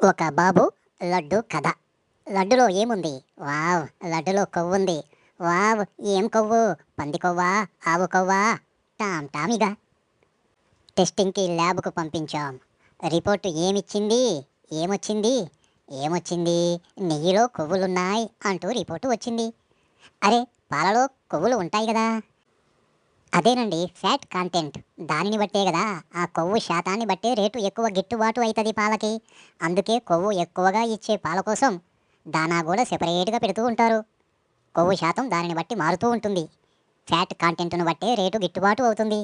ఒక బాబు లడ్డు కథ. లడ్డులో ఏముంది? వావ్! లడ్డులో కొవ్వుంది. వావ్! ఏం కొవ్వు? పంది కొవ్వా? ఆవు కొవ్వా? టామ్ టామిగా. టెస్టింగ్‌కి ల్యాబ్‌కు పంపించాం. రిపోర్టు ఏమిచ్చింది? ఏమొచ్చింది? ఏమొచ్చింది? నెయ్యిలో కొవ్వులున్నాయి అంటూ రిపోర్టు వచ్చింది. అరే! పాలలో కొవ్వులు ఉంటాయి గదా! అదేనండి ఫ్యాట్ కంటెంట్. దానిని బట్టే గదా! ఆ కొవ్వు శాతాన్ని బట్టే రేటు ఎక్కువ గిట్టుబాటు అయితది పాలకి. అందుకే కొవ్వు ఎక్కువగా ఇచ్చే పాల కోసం దానా గూడా సెపరేట్‌గా పెడుతూ ఉంటారు. కొవ్వు శాతం దానిని బట్టి మారుతూ ఉంటుంది. ఫ్యాట్ కంటెంట్‌ను బట్టే రేటు గిట్టుబాటు అవుతుంది.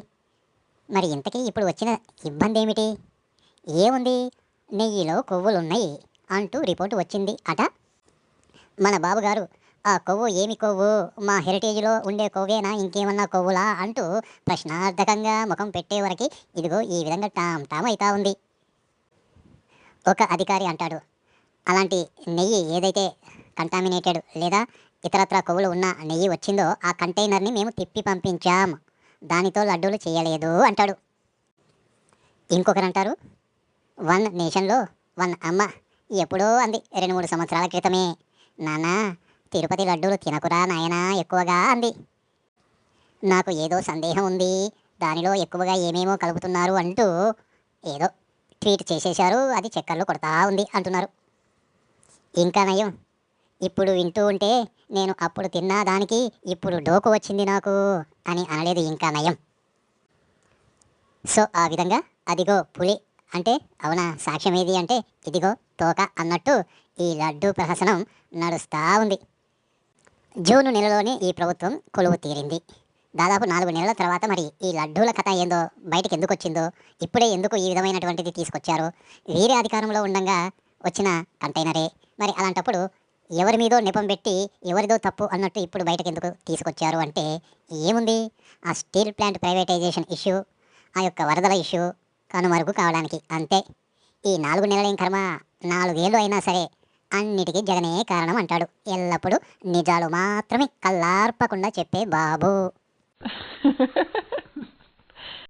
మరి ఇంతకీ ఇప్పుడు వచ్చిన ఇబ్బందేమిటి? ఏముంది? నెయ్యిలో కొవ్వులున్నయి అంటూ రిపోర్టు వచ్చింది అట. మన బాబుగారు ఆ కొవ్వు ఏమి కొవ్వు? మా హెరిటేజ్‌లో ఉండే కొవ్వేనా ఇంకేమన్నా కొవ్వులా? అంటూ ప్రశ్నార్థకంగా ముఖం పెట్టేవరకి ఇదిగో ఈ విధంగా టామ్ టామ్ అయితా ఉంది. ఒక అధికారి అంటాడు, అలాంటి నెయ్యి ఏదైతే కంటామినేటెడ్ లేదా ఇతరత్రా కొవ్వులు ఉన్న నెయ్యి వచ్చిందో ఆ కంటైనర్‌ని మేము తిప్పి పంపించాం. దానితో లడ్డూలు చేయలేదు అంటాడు. ఇంకొకరంటారు, వన్ నేషన్‌లో వన్ అమ్మ ఎప్పుడో అంది 2, 3 సంవత్సరాల క్రితమే. నాన్నా తిరుపతి లడ్డూలు తినకురా నాయనా ఎక్కువగా అంది. నాకు ఏదో సందేహం ఉంది. దానిలో ఎక్కువగా ఏమేమో కలుపుతున్నారు అంటూ ఏదో ట్వీట్ చేసేశారు. అది చక్కర్లు కొడతా ఉంది అంటున్నారు. ఇంకా నయం. ఇప్పుడు వింటూ ఉంటే నేను అప్పుడు తిన్న దానికి ఇప్పుడు డోకు వచ్చింది నాకు అని అనలేదు ఇంకా నయం. సో ఆ విధంగా అదిగో పులి అంటే అవునా సాక్ష్యం ఏది అంటే ఇదిగో తోక అన్నట్టు ఈ లడ్డూ ప్రహసనం నడుస్తూ ఉంది. జూన్ నెలలోనే ఈ ప్రభుత్వం కొలువు తీరింది. దాదాపు 4 నెలల తర్వాత మరి ఈ లడ్డూల కథ ఏందో బయటకు ఎందుకు వచ్చిందో, ఇప్పుడే ఎందుకు ఈ విధమైనటువంటిది తీసుకొచ్చారో, వీరే అధికారంలో ఉండంగా వచ్చిన కంటైనరే. మరి అలాంటప్పుడు ఎవరి మీదో నెపం పెట్టి ఎవరిదో తప్పు అన్నట్టు ఇప్పుడు బయటకు ఎందుకు తీసుకొచ్చారు అంటే ఏముంది? ఆ స్టీల్ ప్లాంట్ ప్రైవేటైజేషన్ ఇష్యూ, ఆ యొక్క వరదల ఇష్యూ కనుమరుగు కావడానికి అంతే. ఈ 4 నెలలేం కర్మ, 4 ఏళ్ళు అయినా సరే అన్నిటికీ జగనే కారణం అంటాడు ఎల్లప్పుడూ నిజాలు మాత్రమే కళ్ళార్పకుండా చెప్పే బాబు.